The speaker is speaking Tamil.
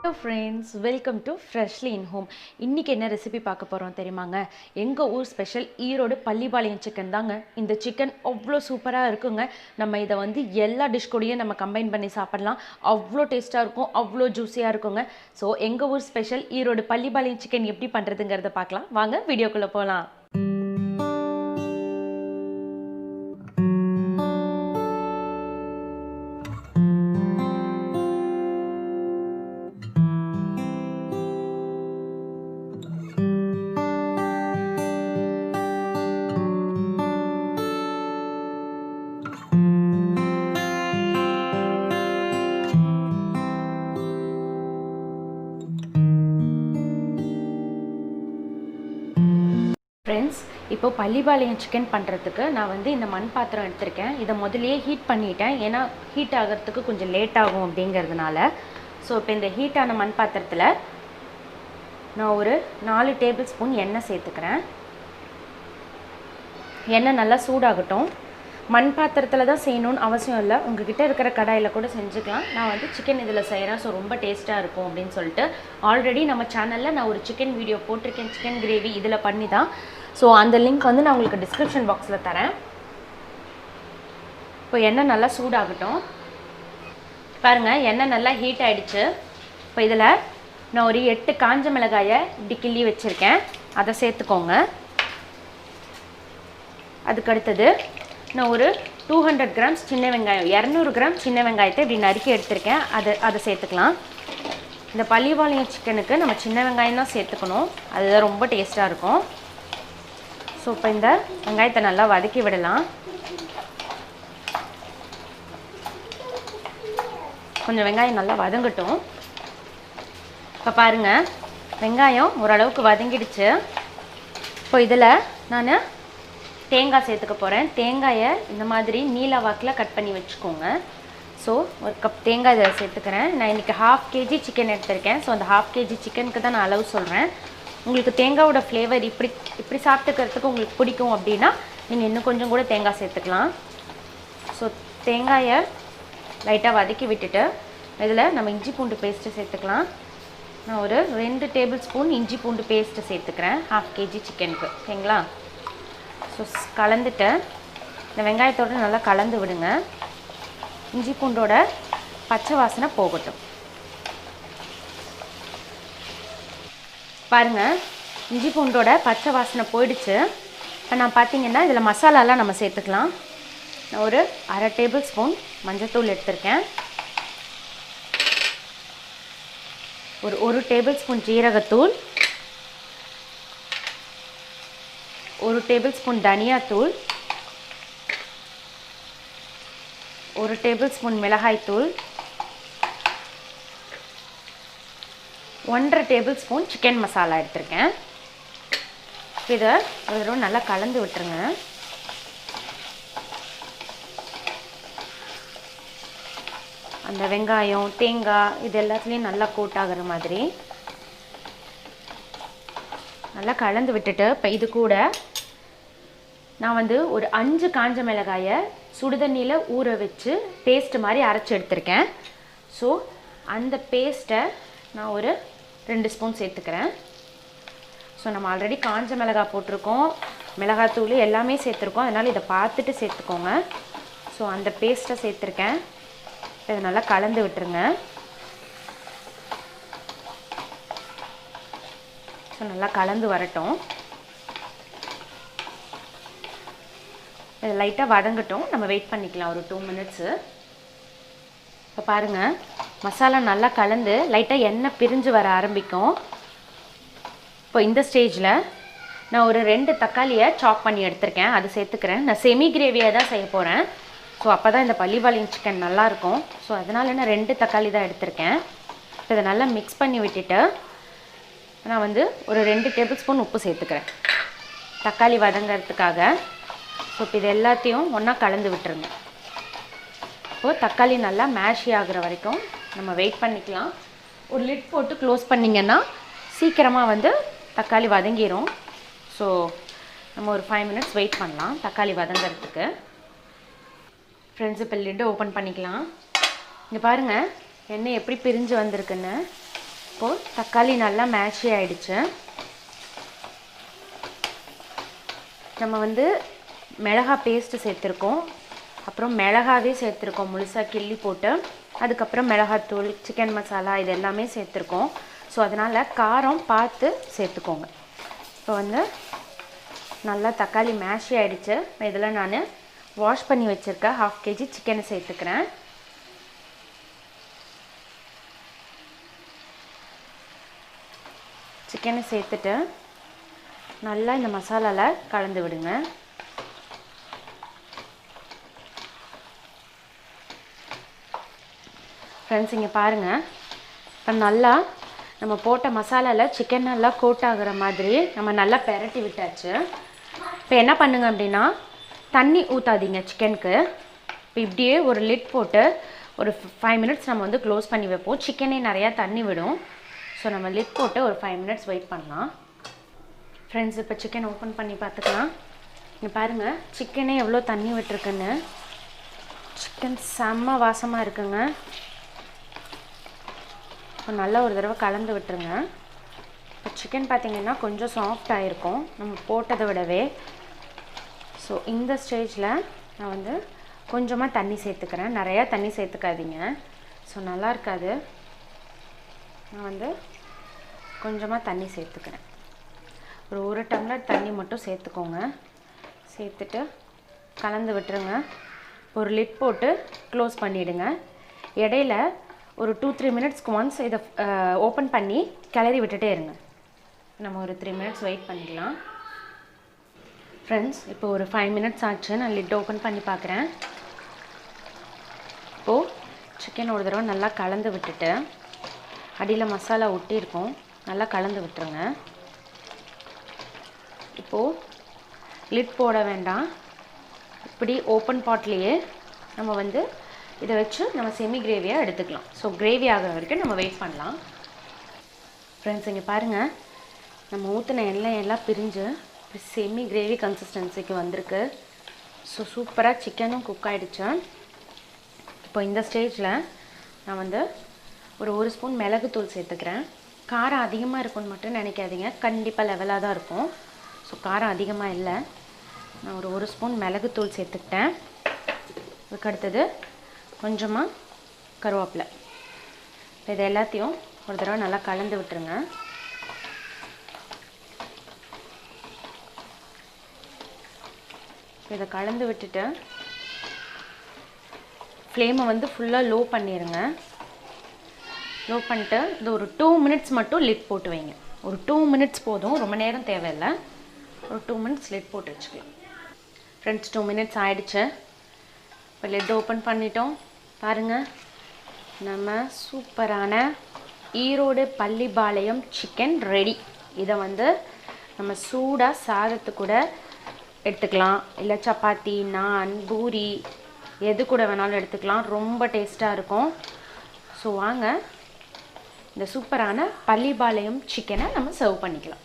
Hello friends, welcome to Freshly in Home. இன்னைக்கு என்ன ரெசிபி பார்க்க போறோம் தெரியுமாங்க? எங்க ஊர் ஸ்பெஷல் ஈரோடு பள்ளிபாளையம் சிக்கன் தாங்க. இந்த சிக்கன் அவ்வளோ சூப்பரா இருக்குங்க. நம்ம இத வந்து எல்லா டிஷ் கூடயும் நம்ம கம்பைன் பண்ணி சாப்பிடலாம். அவ்வளோ டேஸ்டா இருக்கும், அவ்வளோ ஜூஸியா இருக்குங்க. ஸோ எங்க ஊர் ஸ்பெஷல் ஈரோடு பள்ளிபாளையம் சிக்கன் எப்படி பண்றதுங்கிறத பார்க்கலாம். வாங்க வீடியோக்குள்ள போலாம். ஃப்ரெண்ட்ஸ், இப்போ பள்ளிபாளையம் சிக்கன் பண்ணுறதுக்கு நான் வந்து இந்த மண் பாத்திரம் எடுத்திருக்கேன். இதை முதலையே ஹீட் பண்ணிட்டேன், ஏன்னா ஹீட் ஆகிறதுக்கு கொஞ்சம் லேட் ஆகும் அப்படிங்கிறதுனால. ஸோ இப்போ இந்த ஹீட்டான மண் பாத்திரத்தில் நான் ஒரு 4 டேபிள் ஸ்பூன் எண்ணெய் சேர்த்துக்கிறேன். எண்ணெய் நல்லா சூடாகட்டும். மண் பாத்திரத்தில் தான் செய்யணும்னு அவசியம் இல்லை, உங்ககிட்ட இருக்கிற கடாயில் கூட செஞ்சுக்கலாம். நான் வந்து சிக்கன் இதில் செய்கிறேன், ஸோ ரொம்ப டேஸ்ட்டாக இருக்கும் அப்படின்னு சொல்லிட்டு ஆல்ரெடி நம்ம சேனலில் நான் ஒரு சிக்கன் வீடியோ போட்டிருக்கேன், சிக்கன் கிரேவி இதில் பண்ணி தான். ஸோ அந்த லிங்க் வந்து நான் உங்களுக்கு டிஸ்கிரிப்ஷன் பாக்ஸில் தரேன். இப்போ எண்ணெய் நல்லா சூடாகட்டும். பாருங்கள், எண்ணெய் நல்லா ஹீட் ஆகிடுச்சு. இப்போ இதில் நான் ஒரு 8 காஞ்ச மிளகாயை இப்படி கிள்ளி வச்சுருக்கேன், அதை சேர்த்துக்கோங்க. அதுக்கடுத்தது நான் ஒரு 200 கிராம்ஸ் சின்ன வெங்காயம், 200 கிராம் சின்ன வெங்காயத்தை இப்படி நறுக்கி எடுத்திருக்கேன், அதை சேர்த்துக்கலாம். இந்த பள்ளிபாளையம் சிக்கனுக்கு நம்ம சின்ன வெங்காயம் தான் சேர்த்துக்கணும், அதுதான் ரொம்ப டேஸ்ட்டாக இருக்கும். ஸோ இப்போ இந்த வெங்காயத்தை நல்லா வதக்கி விடலாம். கொஞ்சம் வெங்காயம் நல்லா வதங்கட்டும். இப்போ பாருங்கள், வெங்காயம் ஓரளவுக்கு வதங்கிடுச்சு. இப்போ இதில் நான் தேங்காய் சேர்த்துக்க போகிறேன். தேங்காயை இந்த மாதிரி நீல வாக்கில் கட் பண்ணி வச்சுக்கோங்க. ஸோ ஒரு கப் தேங்காய் இதை சேர்த்துக்கிறேன். நான் இன்றைக்கி 1/2 kg சிக்கன் எடுத்திருக்கேன். ஸோ அந்த 1/2 kg சிக்கனுக்கு தான் நான் அளவு சொல்கிறேன். உங்களுக்கு தேங்காயோட ஃப்ளேவர் இப்படி சாப்பிட்டுக்கிறதுக்கு உங்களுக்கு பிடிக்கும் அப்படின்னா நீங்கள் இன்னும் கொஞ்சம் கூட தேங்காய் சேர்த்துக்கலாம். ஸோ தேங்காயை லைட்டாக வதக்கி விட்டுட்டு இதில் நம்ம இஞ்சி பூண்டு பேஸ்ட்டு சேர்த்துக்கலாம். நான் ஒரு 2 டேபிள் ஸ்பூன் இஞ்சி பூண்டு பேஸ்ட்டு சேர்த்துக்கிறேன் 1/2 kg சிக்கனுக்கு, ஓகேங்களா? ஸோ கலந்துட்டு இந்த வெங்காயத்தோடு நல்லா கலந்து விடுங்க. இஞ்சி பூண்டோட பச்சை வாசனை போகட்டும். பாருங்கள், இஞ்சி பூண்டோட பச்சை வாசனை போயிடுச்சு. இப்போ நான் பார்த்தீங்கன்னா இதில் மசாலாலாம் நம்ம சேர்த்துக்கலாம். நான் ஒரு 1/2 டேபிள் ஸ்பூன் மஞ்சள்தூள் எடுத்திருக்கேன். ஒரு 1 டேபிள் ஸ்பூன் ஜீரகத்தூள், 1 டேபிள் ஸ்பூன் தனியாத்தூள், 1 டேபிள் ஸ்பூன் மிளகாய்த்தூள், 1/2 டேபிள் ஸ்பூன் சிக்கன் மசாலா எடுத்திருக்கேன். இதை ஒரு தடவை நல்லா கலந்து விட்டுருங்க. அந்த வெங்காயம் தேங்காய் இது எல்லாத்துலேயும் நல்லா கோட் ஆகிற மாதிரி நல்லா கலந்து விட்டுட்டு இப்போ இது கூட நான் வந்து ஒரு 5 காஞ்ச மிளகாயை சுடுதண்ணியில் ஊற வச்சு பேஸ்ட் மாதிரி அரைச்சி எடுத்திருக்கேன். ஸோ அந்த பேஸ்ட்டை நான் ஒரு 2 ஸ்பூன் சேர்த்துக்கிறேன். ஸோ நம்ம ஆல்ரெடி காஞ்ச மிளகாய் போட்டிருக்கோம், மிளகாத்தூள் எல்லாமே சேர்த்துருக்கோம், அதனால் இதை பார்த்துட்டு சேர்த்துக்கோங்க. ஸோ அந்த பேஸ்ட்டை சேர்த்துருக்கேன். இதை நல்லா கலந்து விட்டுருங்க. ஸோ நல்லா கலந்து வரட்டும். இது லைட்டாக வதங்கட்டும், நம்ம வெயிட் பண்ணிக்கலாம் ஒரு 2 மினிட்ஸு. இப்போ பாருங்கள், மசாலா நல்லா கலந்து லைட்டாக எண்ணெய் பிரிஞ்சு வர ஆரம்பிக்கும். இப்போ இந்த ஸ்டேஜில் நான் ஒரு 2 தக்காளியை சாப் பண்ணி எடுத்திருக்கேன், அது சேர்த்துக்கிறேன். நான் செமி கிரேவியாக தான் செய்ய போகிறேன். ஸோ அப்போ தான் இந்த பள்ளிபாளையம் சிக்கன் நல்லாயிருக்கும். ஸோ அதனால் நான் 2 தக்காளி தான் எடுத்திருக்கேன். இப்போ இதை நல்லா மிக்ஸ் பண்ணி விட்டுட்டு நான் வந்து ஒரு 2 டேபிள் ஸ்பூன் உப்பு சேர்த்துக்கிறேன் தக்காளி வதங்கிறதுக்காக. ஸோ இப்போ இது எல்லாத்தையும் ஒன்றா கலந்து விட்டுருங்க. இப்போது தக்காளி நல்லா மேஷி ஆகிற வரைக்கும் நம்ம வெயிட் பண்ணிக்கலாம். ஒரு லிட் போட்டு க்ளோஸ் பண்ணிங்கன்னா சீக்கிரமாக வந்து தக்காளி வதங்கிடும். ஸோ நம்ம ஒரு 5 மினிட்ஸ் வெயிட் பண்ணலாம் தக்காளி வதங்கிறதுக்கு. ஃப்ரெண்ட்ஸ், இப்போ லிட்டை ஓப்பன் பண்ணிக்கலாம். இங்கே பாருங்கள் எண்ணெய் எப்படி பிரிஞ்சு வந்திருக்குன்னு. இப்போது தக்காளி நல்லா மேஷ் ஆகிடுச்சு. நம்ம வந்து மிளகாய் பேஸ்ட்டு சேர்த்துருக்கோம், அப்புறம் மிளகாவே சேர்த்துருக்கோம் முழுசாக கிள்ளி போட்டு. அதுக்கப்புறம் மிளகாத்தூள், சிக்கன் மசாலா இது எல்லாமே சேர்த்துருக்கோம். ஸோ அதனால் காரம் பார்த்து சேர்த்துக்கோங்க. இப்போ வந்து நல்லா தக்காளி மேஷ் ஆகிடுச்சு. இதில் நான் வாஷ் பண்ணி வச்சுருக்க 1/2 kg சிக்கனை சேர்த்துக்கிறேன். சிக்கனை சேர்த்துட்டு நல்லா இந்த மசாலாவில் கலந்து விடுங்க. ஃப்ரெண்ட்ஸ் இங்கே பாருங்கள், இப்போ நல்லா நம்ம போட்ட மசாலாவில் சிக்கன் நல்லா கோட் ஆகிற மாதிரி நம்ம நல்லா பெரட்டி விட்டாச்சு. இப்போ என்ன பண்ணுங்க அப்படின்னா, தண்ணி ஊற்றாதீங்க சிக்கனுக்கு. இப்போ இப்படியே ஒரு லிட் போட்டு ஒரு 5 மினிட்ஸ் நம்ம வந்து க்ளோஸ் பண்ணி வைப்போம். சிக்கனே நிறையா தண்ணி விடும். ஸோ நம்ம லிட் போட்டு ஒரு 5 மினிட்ஸ் வெயிட் பண்ணலாம். ஃப்ரெண்ட்ஸ் இப்போ சிக்கன் ஓப்பன் பண்ணி பார்த்துக்கலாம். இங்கே பாருங்கள் சிக்கனே எவ்வளோ தண்ணி விட்டுருக்குன்னு. சிக்கன் செம்ம வாசமாக இருக்குங்க. இப்போ நல்லா ஒரு தடவை கலந்து விட்டுருங்க. இப்போ சிக்கன் பார்த்திங்கன்னா கொஞ்சம் சாஃப்ட் ஆகிருக்கும் நம்ம போட்டதை விடவே. ஸோ இந்த ஸ்டேஜில் நான் வந்து கொஞ்சமாக தண்ணி சேர்த்துக்கிறேன். நிறையா தண்ணி சேர்த்துக்காதீங்க, ஸோ நல்லா இருக்காது. நான் வந்து கொஞ்சமாக தண்ணி சேர்த்துக்கிறேன். ஒரு 1 டம்ளர் தண்ணி மட்டும் சேர்த்துக்கோங்க. சேர்த்துட்டு கலந்து விட்டுருங்க. ஒரு லிட் போட்டு க்ளோஸ் பண்ணிவிடுங்க. இடையில ஒரு 2-3 மினிட்ஸ்க்கு ஒன்ஸ் இதை ஓப்பன் பண்ணி கிளறி விட்டுட்டே இருங்க. நம்ம ஒரு 3 மினிட்ஸ் வெயிட் பண்ணிக்கலாம். ஃப்ரெண்ட்ஸ் இப்போ ஒரு 5 மினிட்ஸ் ஆச்சு. நான் லிட் ஓப்பன் பண்ணி பார்க்குறேன். இப்போது சிக்கன் ஒரு தடவை நல்லா கலந்து விட்டுட்டு, அடியில் மசாலா ஒட்டியிருக்கும், நல்லா கலந்து விட்டுருங்க. இப்போது லிட் போட வேண்டாம், இப்படி ஓப்பன் பாட்லேயே நம்ம வந்து இதை வச்சு நம்ம செமி கிரேவியாக எடுத்துக்கலாம். ஸோ கிரேவி ஆகிற வரைக்கும் நம்ம வெயிட் பண்ணலாம். ஃப்ரெண்ட்ஸ் இங்கே பாருங்கள், நம்ம ஊற்றின எல்லாம் பிரிஞ்சு செமி கிரேவி கன்சிஸ்டன்சிக்கு வந்திருக்கு. ஸோ சூப்பராக சிக்கனும் குக் ஆகிடுச்சு. இப்போ இந்த ஸ்டேஜில் நான் வந்து ஒரு 1 ஸ்பூன் மிளகுத்தூள் சேர்த்துக்கிறேன். காரம் அதிகமாக இருக்குன்னு மட்டும் நினைக்காதீங்க, கண்டிப்பாக லெவலாக தான் இருக்கும். ஸோ காரம் அதிகமாக இல்லை. நான் ஒரு 1 ஸ்பூன் மிளகுத்தூள் சேர்த்துக்கிட்டேன். அதுக்கு அடுத்தது கொஞ்சமாக கருவேப்பிலை. இது எல்லாத்தையும் ஒரு தடவை நல்லா கலந்து விட்டுருங்க. இதை கலந்து விட்டுட்டு ஃப்ளேமை வந்து ஃபுல்லாக லோ பண்ணிடுங்க. லோ பண்ணிட்டு இது ஒரு 2 மினிட்ஸ் மட்டும் லிட் போட்டு வைங்க. ஒரு 2 மினிட்ஸ் போதும், ரொம்ப நேரம் தேவையில்லை. ஒரு 2 மினிட்ஸ் லிட் போட்டு வச்சுக்கலாம். ஃப்ரெண்ட்ஸ் 2 மினிட்ஸ் ஆகிடுச்சு. இப்போ லிட் ஓப்பன் பண்ணிட்டோம். பாருங்கள், நம்ம சூப்பரான ஈரோடு பள்ளிப்பாளையம் சிக்கன் ரெடி. இதை வந்து நம்ம சூடாக சாதத்து கூட எடுத்துக்கலாம், இல்லை சப்பாத்தி, நான், பூரி எது கூட வேணாலும் எடுத்துக்கலாம். ரொம்ப டேஸ்ட்டாக இருக்கும். ஸோ வாங்க இந்த சூப்பரான பள்ளிப்பாளையம் சிக்கனை நம்ம சர்வ் பண்ணிக்கலாம்.